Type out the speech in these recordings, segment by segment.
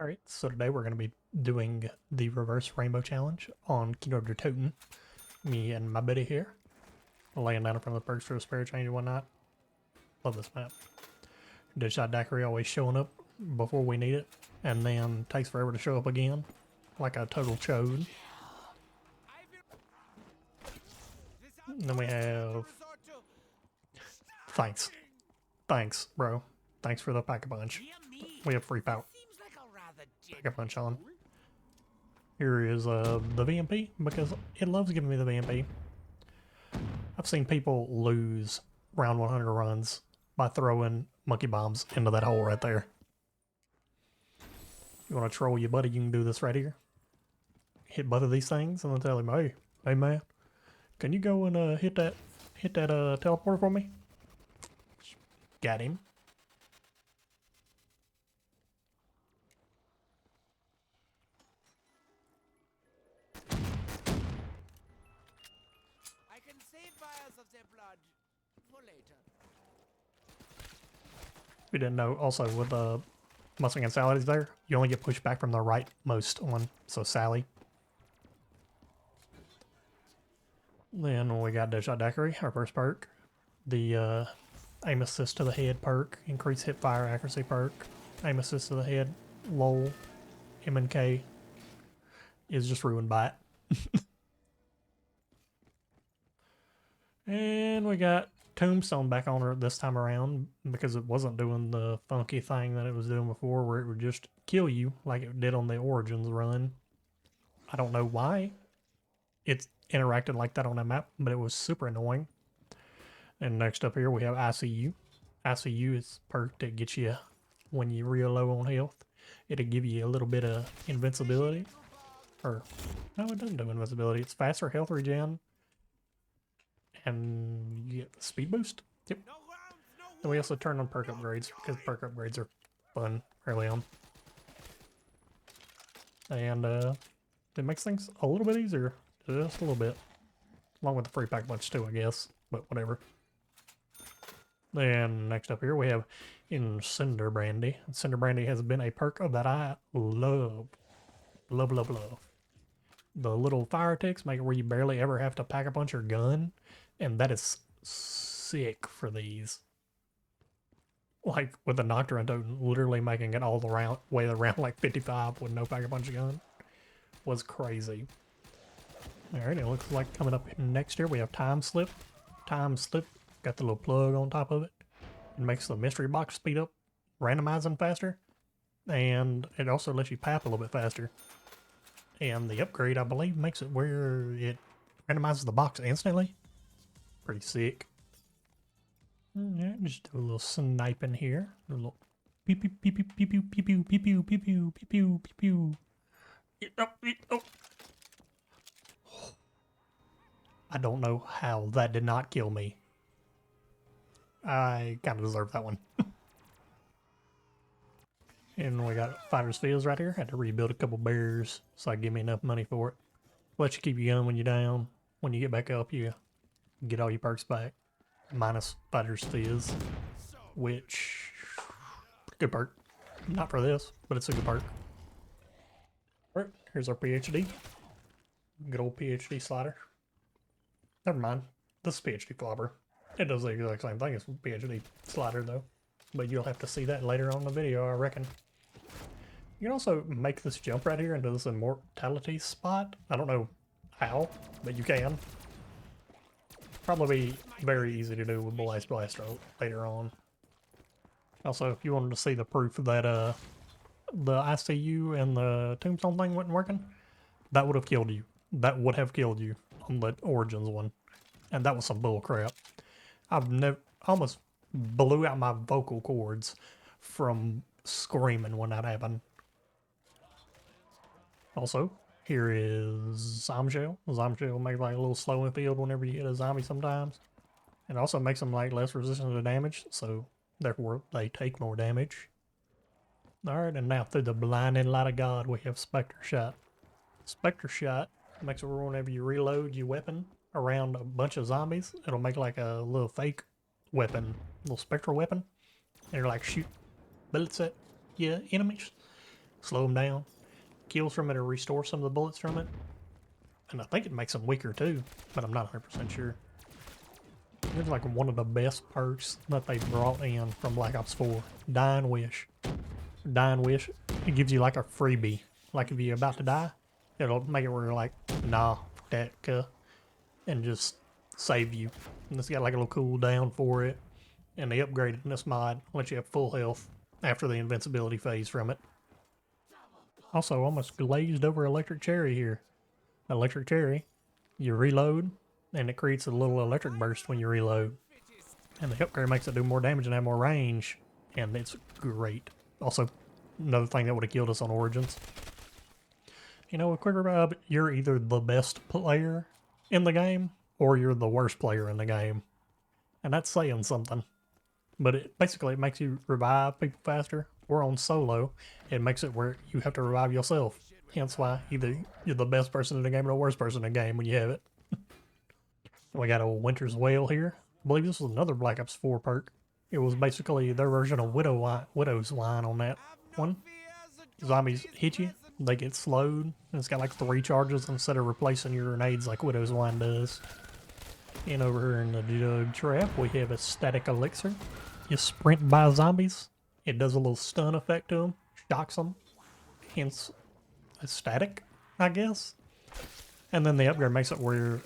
Alright, so today we're going to be doing the reverse rainbow challenge on Kino. Me and my buddy here, laying down in front of the perks for a spare change and whatnot. Love this map. Deadshot Daiquiri always showing up before we need it, and then takes forever to show up again, like a total chode. And then we have... Thanks, bro. Thanks for the pack-a-punch. We have free pack-a-punch on. Here is the VMP, because it loves giving me the VMP. I've seen people lose round 100 runs by throwing monkey bombs into that hole right there. You want to troll your buddy, you can do this right here. Hit both of these things and then tell him, hey man, can you go and hit that teleporter for me? Got him. Of their blood for later. We didn't know also with the Mustang and Sally's there, you only get pushed back from the rightmost one, so Sally. Then we got Deadshot Daiquiri, our first perk. The aim assist to the head perk, increase hip fire accuracy perk, aim assist to the head, lol, M&K is just ruined by it. And we got Tombstone back on her this time around because it wasn't doing the funky thing that it was doing before where it would just kill you like it did on the Origins run. I don't know why it's interacted like that on that map, but it was super annoying. And next up here we have ICU. ICU is perk that gets you when you're real low on health. It'll give you a little bit of invincibility. Or, no, it doesn't do invincibility. It's faster health regen. And you get the speed boost. Yep. Then we also turn on perk upgrades because perk upgrades are fun early on. And it makes things a little bit easier. Just a little bit. Along with the free pack bunch too, I guess. But whatever. Then next up here we have Cinder Brandy. Cinder Brandy has been a perk that I love. Love. The little fire ticks make it where you barely ever have to pack a punch your gun. And that is sick for these. Like with the Nocturne totem, literally making it all the way around like 55 with no pack-a-punch gun was crazy. Alright, it looks like coming up next year we have Time Slip. Time Slip, got the little plug on top of it. It makes the mystery box speed up, randomizing faster. And it also lets you path a little bit faster. And the upgrade, I believe, makes it where it randomizes the box instantly. Pretty sick. Yeah, just do a little sniping here. A little pew pew pew pew pew pew pew pew pew pew pew pew pew pew. I don't know how that did not kill me. I kind of deserve that one. And we got Fighter's Fields right here. Had to rebuild a couple bears so I give me enough money for it. Let you keep your gun when you're down. When you get back up, you get all your perks back. Minus Fighter's Fizz, which, good perk. Not for this, but it's a good perk. Alright, here's our PhD. Good old PhD slider. Never mind, this is PhD flopper. It does the exact same thing as PhD slider though. But you'll have to see that later on in the video, I reckon. You can also make this jump right here into this immortality spot. I don't know how, but you can. Probably be very easy to do with Blast Blaster later on. Also, if you wanted to see the proof that the ICU and the Tombstone thing wasn't working, that would have killed you. That would have killed you on the Origins one. And that was some bull crap. I've never almost blew out my vocal cords from screaming when that happened. Also, here is Zombie Shell. Zombie Shell makes like a little slow in field whenever you hit a zombie sometimes. It also makes them like less resistant to damage, so therefore they take more damage. Alright, and now through the blinding light of God we have Spectre Shot. Spectre Shot makes it where whenever you reload your weapon around a bunch of zombies, it'll make like a little fake weapon, little spectral weapon. And you're like shoot bullets at your enemies. slow them down, kills from it or restore some of the bullets from it. And I think it makes them weaker too, but I'm not 100% sure. It's like one of the best perks that they brought in from Black Ops 4. Dying Wish. Dying Wish, it gives you like a freebie. Like if you're about to die, it'll make it where you're like, nah, that, and just save you. And it's got like a little cooldown for it. And they upgraded in this mod, lets you have full health after the invincibility phase from it. Also, almost glazed over electric cherry here. Electric cherry, you reload, and it creates a little electric burst when you reload. And the upgrade makes it do more damage and have more range, and it's great. Also, another thing that would have killed us on Origins. You know, with Quick Revive, you're either the best player in the game, or you're the worst player in the game. And that's saying something. But it basically makes you revive people faster, or on solo, it makes it where you have to revive yourself. Hence why either you're the best person in the game or the worst person in the game when you have it. We got a Winter's Wail here. I believe this was another Black Ops 4 perk. It was basically their version of Widow's Wine on that one. Zombies hit you, they get slowed, and it's got like 3 charges instead of replacing your grenades like Widow's Wine does. And over here in the Jug Trap, we have a static elixir. You sprint by zombies, it does a little stun effect to them, shocks them, hence a static, I guess. And then the upgrade makes it where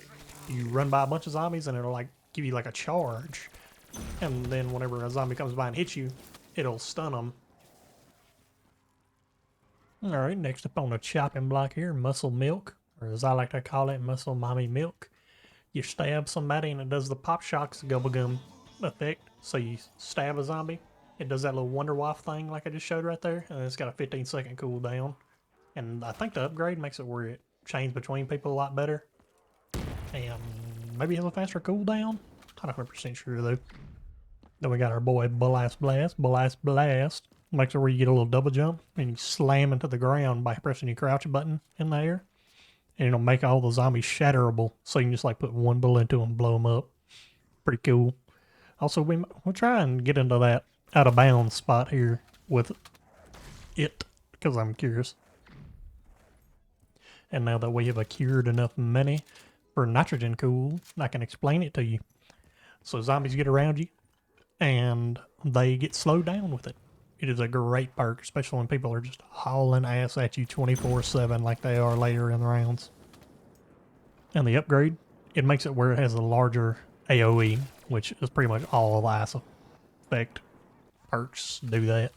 you run by a bunch of zombies and it'll like give you like a charge. And then whenever a zombie comes by and hits you, it'll stun them. Alright, next up on the chopping block here, muscle milk, or as I like to call it, muscle mommy milk. You stab somebody and it does the pop shocks gum effect. So you stab a zombie, it does that little wonder waff thing like I just showed right there, and it's got a 15-second cooldown. And I think the upgrade makes it where it chains between people a lot better. And maybe has a faster cooldown? Not 100% sure though. Then we got our boy Blast Blast. Blast Blast makes it where you get a little double jump and you slam into the ground by pressing your crouch button in the air. And it'll make all the zombies shatterable, so you can just like put one bullet into them and blow them up. Pretty cool. Also, we'll try and get into that out of bounds spot here with it, because I'm curious. And now that we have accrued enough money for nitrogen cool, I can explain it to you. So zombies get around you, and they get slowed down with it. It is a great perk, especially when people are just hauling ass at you 24/7 like they are later in the rounds. And the upgrade, it makes it where it has a larger AoE, which is pretty much all of ice effect perks do that.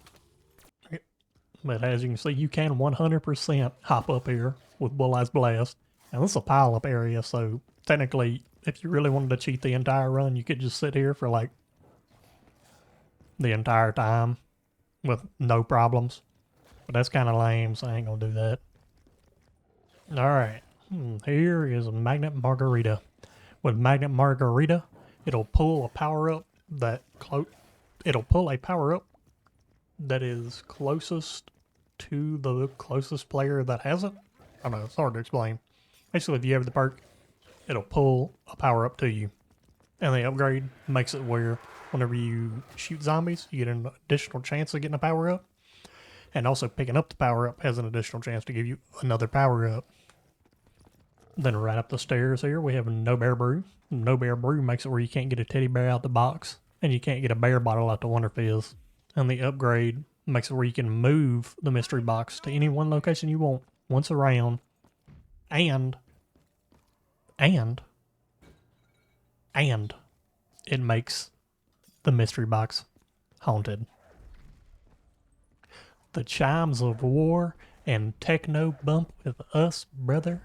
But as you can see, you can 100% hop up here with Bullseye's Blast. And this is a pile-up area, so technically, if you really wanted to cheat the entire run, you could just sit here for like the entire time with no problems. But that's kind of lame, so I ain't gonna do that. Alright, here is a Magnet Margarita. With Magnet Margarita, it'll pull a power-up that is closest to the closest player that has it. I don't know, it's hard to explain. Basically, if you have the perk, it'll pull a power-up to you. And the upgrade makes it where whenever you shoot zombies, you get an additional chance of getting a power-up. And also picking up the power-up has an additional chance to give you another power-up. Then right up the stairs here, we have No Bear Brew. No Bear Brew makes it where you can't get a teddy bear out the box, and you can't get a bear bottle out the Wonder Fizz. And the upgrade makes it where you can move the mystery box to any one location you want once around, and it makes the mystery box haunted. The chimes of war and techno bump with us, brother,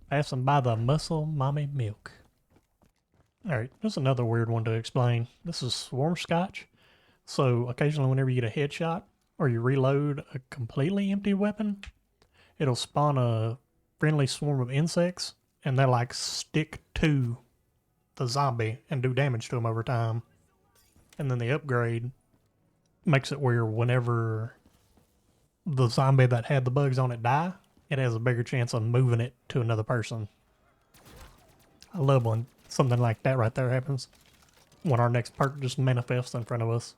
passing by the muscle mommy milk. Alright, there's another weird one to explain. This is Swarm Scotch. So occasionally whenever you get a headshot or you reload a completely empty weapon, it'll spawn a friendly swarm of insects, and they like stick to the zombie and do damage to him over time. And then the upgrade makes it where whenever the zombie that had the bugs on it die, it has a bigger chance of moving it to another person. I love when something like that right there happens. When our next perk just manifests in front of us.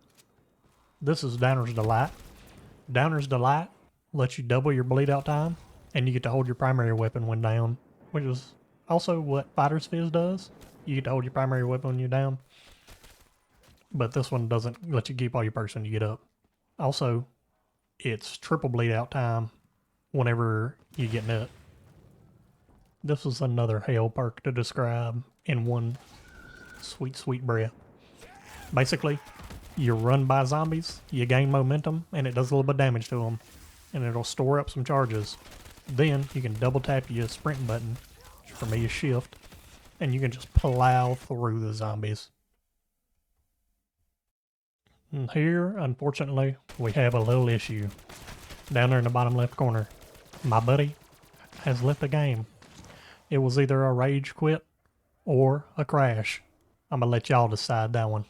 This is Downer's Delight. Downer's Delight lets you double your bleed out time, and you get to hold your primary weapon when down, which is also what Fighter's Fizz does. You get to hold your primary weapon when you're down. But this one doesn't let you keep all your perks when you get up. Also, it's triple bleed out time whenever you get nut. This is another hell perk to describe in one sweet, sweet breath. Basically, you run by zombies, you gain momentum, and it does a little bit of damage to them. And it'll store up some charges. Then you can double tap your sprint button, which for me is shift, and you can just plow through the zombies. And here, unfortunately, we have a little issue. Down there in the bottom left corner, my buddy has left the game. It was either a rage quit or a crash. I'm gonna let y'all decide that one.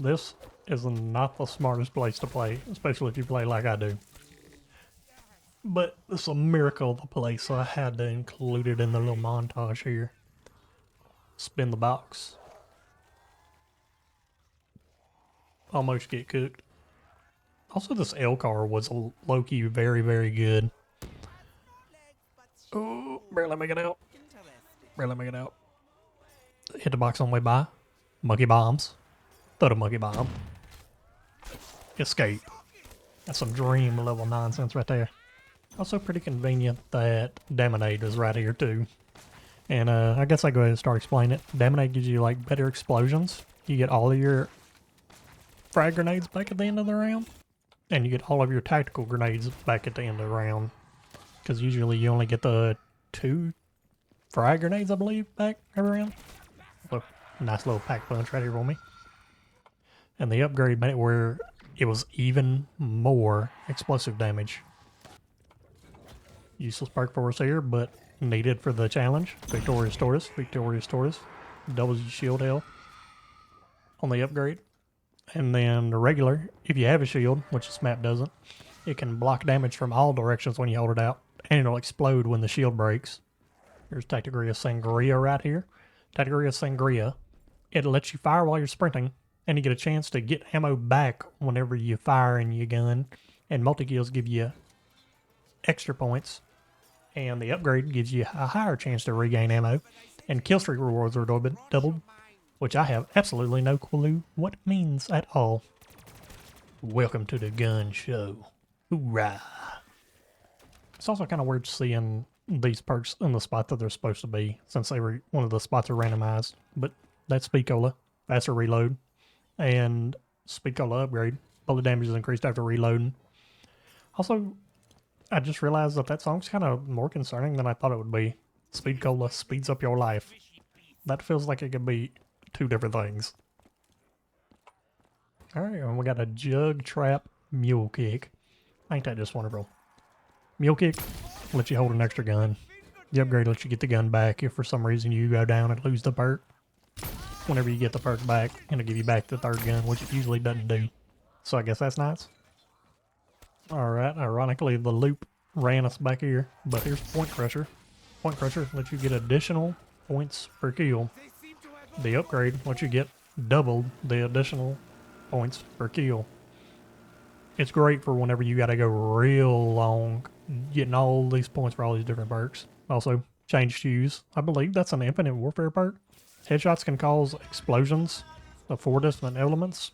This is not the smartest place to play, especially if you play like I do. But it's a miracle of the play, so I had to include it in the little montage here. Spin the box. Almost get cooked. Also, this L car was low-key very, very good. Oh, barely make it out. Barely make it out. Hit the box on the way by. Monkey bombs. Throw the monkey bomb. Escape. That's some dream level nonsense right there. Also pretty convenient that Daminade is right here too. And I guess I go ahead and start explaining it. Daminade gives you like better explosions. You get all of your frag grenades back at the end of the round. And you get all of your tactical grenades back at the end of the round. Because usually you only get the 2 frag grenades, I believe, back every round. So, nice little pack punch right here for me. And the upgrade made it where it was even more explosive damage. Useless perk for us here, but needed for the challenge. Victorious Taurus, Victorious Taurus. Doubles your shield health on the upgrade. And then the regular, if you have a shield, which this map doesn't, it can block damage from all directions when you hold it out, and it'll explode when the shield breaks. Here's Tacticaria Sangria right here. Tacticaria Sangria, it lets you fire while you're sprinting, and you get a chance to get ammo back whenever you fire in your gun, and multi-kills give you extra points, and the upgrade gives you a higher chance to regain ammo, and kill streak rewards are doubled, which I have absolutely no clue what it means at all. Welcome to the gun show. Hoorah! It's also kind of weird seeing these perks in the spot that they're supposed to be, since one of the spots are randomized. But that's Speed Cola, faster reload, and Speed Cola upgrade. Bullet damage is increased after reloading. Also, I just realized that song's kind of more concerning than I thought it would be. Speed Cola speeds up your life. That feels like it could be 2 different things. Alright, and we got a Jug Trap Mule Kick. Ain't that just wonderful? Mule Kick lets you hold an extra gun. The upgrade lets you get the gun back if for some reason you go down and lose the perk. Whenever you get the perk back, it'll give you back the 3rd gun, which it usually doesn't do. So I guess that's nice. Alright, ironically the loop ran us back here, but here's Point Crusher. Point Crusher lets you get additional points per kill. The upgrade lets you get doubled the additional points per kill. It's great for whenever you gotta go real long, getting all these points for all these different perks. Also, change shoes. I believe that's an Infinite Warfare perk. Headshots can cause explosions of 4 distant elements.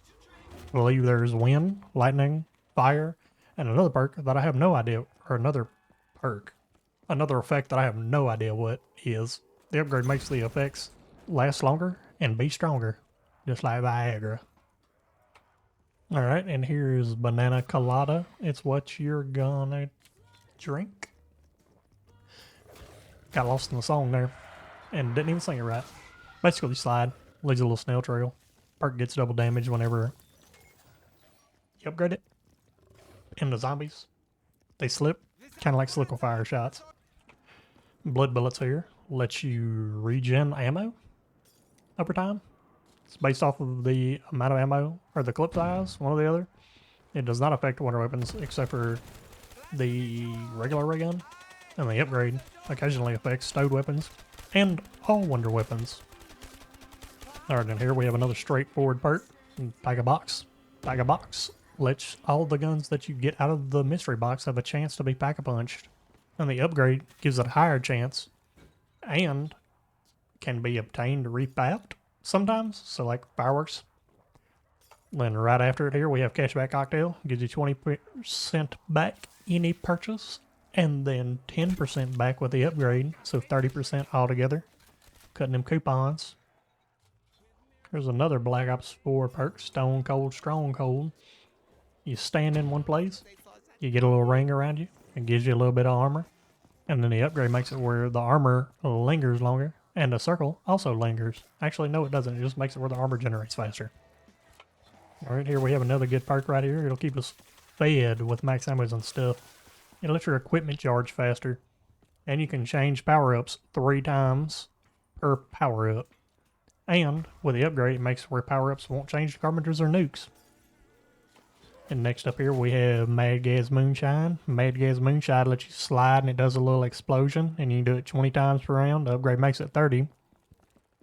I believe there's wind, lightning, fire, and another perk that I have no idea, or another effect that I have no idea what is. The upgrade makes the effects last longer and be stronger, just like Viagra. Alright, and here is Banana Colada. It's what you're gonna drink. Got lost in the song there, and didn't even sing it right. Basically slide, leaves a little snail trail. Perk gets double damage whenever you upgrade it. And the zombies, they slip, kind of like liquefier shots. Blood bullets here lets you regen ammo over time. It's based off of the amount of ammo or the clip size, one or the other. It does not affect wonder weapons except for the regular ray gun, and the upgrade occasionally affects stowed weapons and all wonder weapons. Alright, then here we have another straightforward perk. Pack a box. Pack a box lets all the guns that you get out of the mystery box have a chance to be pack-a-punched. And the upgrade gives it a higher chance and can be obtained repapped sometimes, so like fireworks. Then right after it here we have cashback cocktail, gives you 20% back any purchase, and then 10% back with the upgrade, so 30% altogether. Cutting them coupons. There's another Black Ops 4 perk, Stone Cold Stronghold. You stand in one place, you get a little ring around you, it gives you a little bit of armor, and then the upgrade makes it where the armor lingers longer, and the circle also lingers. Actually, no it doesn't, it just makes it where the armor generates faster. Alright, here we have another good perk right here. It'll keep us fed with max ammos and stuff. It'll let your equipment charge faster. And you can change power-ups 3 times per power-up. And with the upgrade, it makes it where power-ups won't change to carpenters or nukes. And next up here we have Mad Gas Moonshine. Mad Gas Moonshine lets you slide and it does a little explosion. And you can do it 20 times per round. The upgrade makes it 30.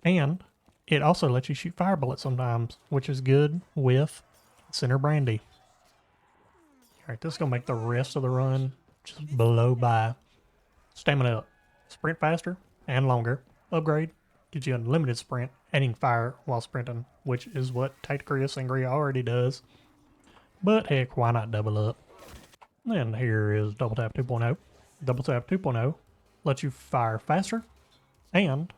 And it also lets you shoot fire bullets sometimes, which is good with Cinder Brandy. Alright, this is going to make the rest of the run just blow by. Stamina up. Sprint faster and longer. Upgrade gives you unlimited sprint, adding fire while sprinting, which is what Tactical Sangria already does. But heck, why not double up? And here is Double Tap 2.0. Double Tap 2.0 lets you fire faster, and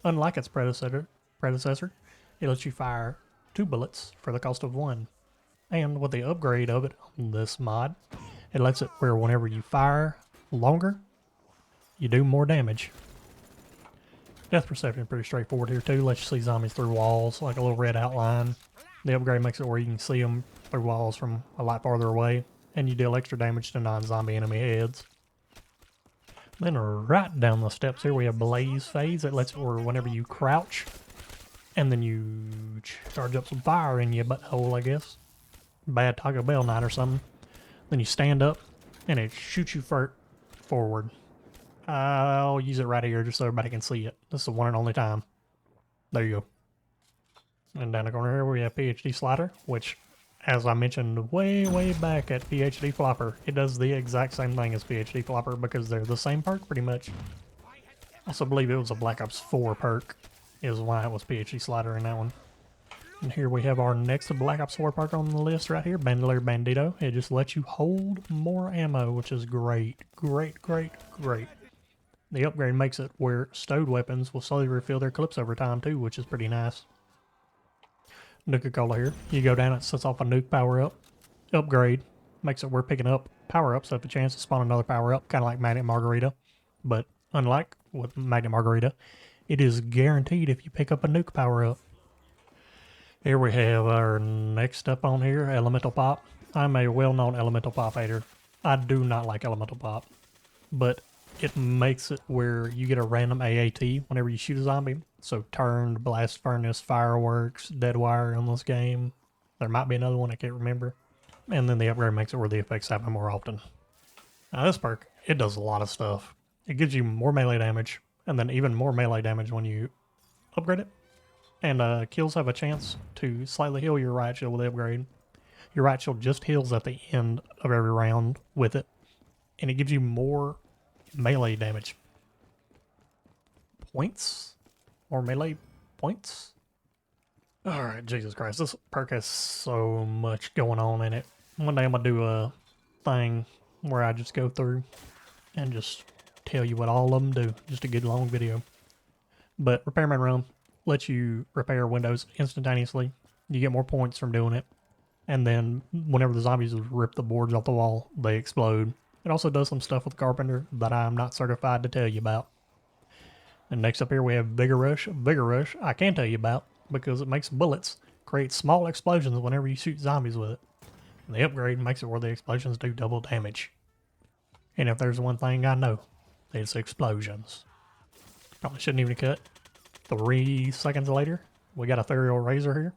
unlike its predecessor, it lets you fire 2 bullets for the cost of 1. And with the upgrade of it on this mod, it lets it where whenever you fire longer, you do more damage. Death perception pretty straightforward here too. Lets you see zombies through walls, like a little red outline. The upgrade makes it where you can see them through walls from a lot farther away, and you deal extra damage to non-zombie enemy heads. Then right down the steps here we have Blaze Phase. It lets it where whenever you crouch, and then you charge up some fire in your butthole, I guess. Bad Taco Bell night or something. Then you stand up, and it shoots you forward. I'll use it right here just so everybody can see it. This is the one and only time. There you go. And down the corner here we have PhD Slider, which, as I mentioned way back at PhD Flopper, it does the exact same thing as PhD Flopper because they're the same perk pretty much. I also believe it was a Black Ops 4 perk is why it was PhD Slider in that one. And here we have our next Black Ops 4 perk on the list right here, Bandolier Bandito. It just lets you hold more ammo, which is great. Great. The upgrade makes it where stowed weapons will slowly refill their clips over time too, which is pretty nice. Nuka-Cola here. You go down, it sets off a nuke power-up. Upgrade makes it where picking up power-ups have a chance to spawn another power-up, kind of like Magnet Margarita. But unlike with Magnet Margarita, it is guaranteed if you pick up a nuke power-up. Here we have our next up on here, Elemental Pop. I'm a well-known Elemental Pop hater. I do not like Elemental Pop, but it makes it where you get a random AAT whenever you shoot a zombie. So Turned, Blast Furnace, Fireworks, Deadwire on this game. There might be another one I can't remember. And then the upgrade makes it where the effects happen more often. Now this perk, it does a lot of stuff. It gives you more melee damage, and then even more melee damage when you upgrade it. And kills have a chance to slightly heal your riot shield with the upgrade. Your riot shield just heals at the end of every round with it. And it gives you more melee damage. Points? Or melee points? Alright, Jesus Christ. This perk has so much going on in it. One day I'm going to do a thing where I just go through and just tell you what all of them do. Just a good long video. But Repairman Room lets you repair windows instantaneously. You get more points from doing it. And then whenever the zombies rip the boards off the wall, they explode. It also does some stuff with Carpenter that I'm not certified to tell you about. And next up here we have Vigor Rush. Vigor Rush I can tell you about because it makes bullets create small explosions whenever you shoot zombies with it. And the upgrade makes it where the explosions do double damage. And if there's one thing I know, it's explosions. Probably shouldn't even cut. 3 seconds later, we got Ethereal Razor here.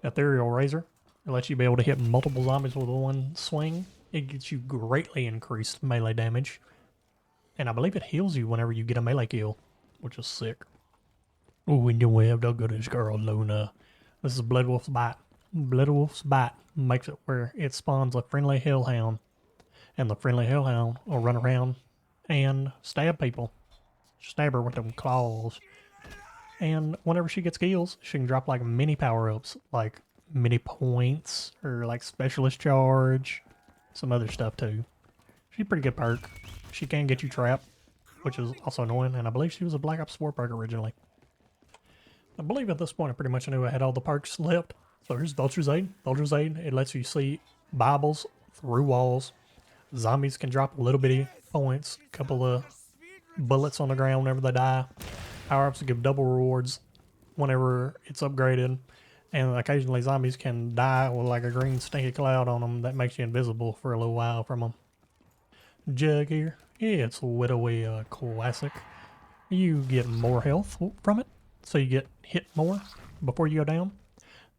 Ethereal Razor, it lets you be able to hit multiple zombies with one swing. It gets you greatly increased melee damage. And I believe it heals you whenever you get a melee kill, which is sick. Oh, and then we have the goodest girl, Luna. This is Blood Wolf's Bite. Blood Wolf's Bite makes it where it spawns a friendly hellhound, and the friendly hellhound will run around and stab people. Stab her with them claws. And whenever she gets kills, she can drop like mini power-ups, like mini points, or like specialist charge, some other stuff too. She's a pretty good perk. She can get you trapped, which is also annoying, and I believe she was a Black Ops 4 perk originally. I believe at this point I pretty much knew I had all the perks left. So here's Vulture's Aid. Vulture's Aid, it lets you see Bibles through walls. Zombies can drop little bitty points, a couple of bullets on the ground whenever they die. Power-ups give double rewards whenever it's upgraded. And occasionally zombies can die with like a green stinky cloud on them that makes you invisible for a little while from them. Jug here. Yeah, it's Widowy Classic. You get more health from it, so you get hit more before you go down.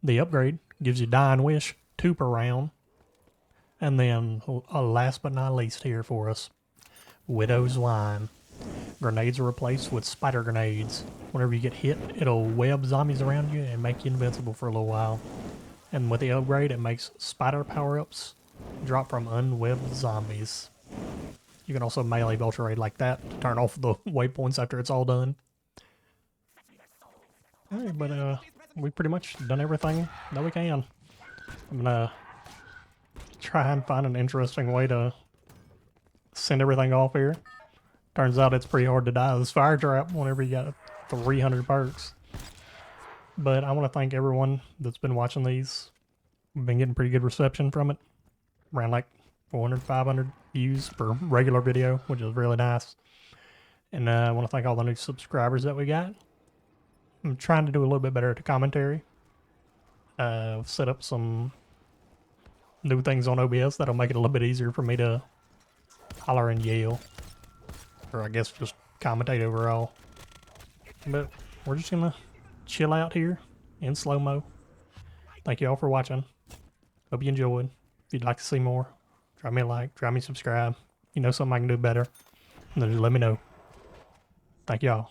The upgrade gives you Dying Wish 2 per round. And then last but not least here for us, Widow's Wine. Grenades are replaced with spider grenades. Whenever you get hit, it'll web zombies around you and make you invincible for a little while. And with the upgrade, it makes spider power-ups drop from unwebbed zombies. You can also melee Vulture Raid like that to turn off the waypoints after it's all done. Alright, but we've pretty much done everything that we can. I'm gonna try and find an interesting way to send everything off here. Turns out it's pretty hard to die this fire trap whenever you got 300 perks. But I want to thank everyone that's been watching these. We've been getting pretty good reception from it. Around like 400, 500 views per regular video, which is really nice. And I want to thank all the new subscribers that we got. I'm trying to do a little bit better at the commentary. I've set up some new things on OBS that'll make it a little bit easier for me to holler and yell. Or I guess just commentate overall. But we're just gonna chill out here in slow-mo. Thank you all for watching. Hope you enjoyed. If you'd like to see more, drop me a like, drop me a subscribe. You know something I can do better, then just let me know. Thank y'all.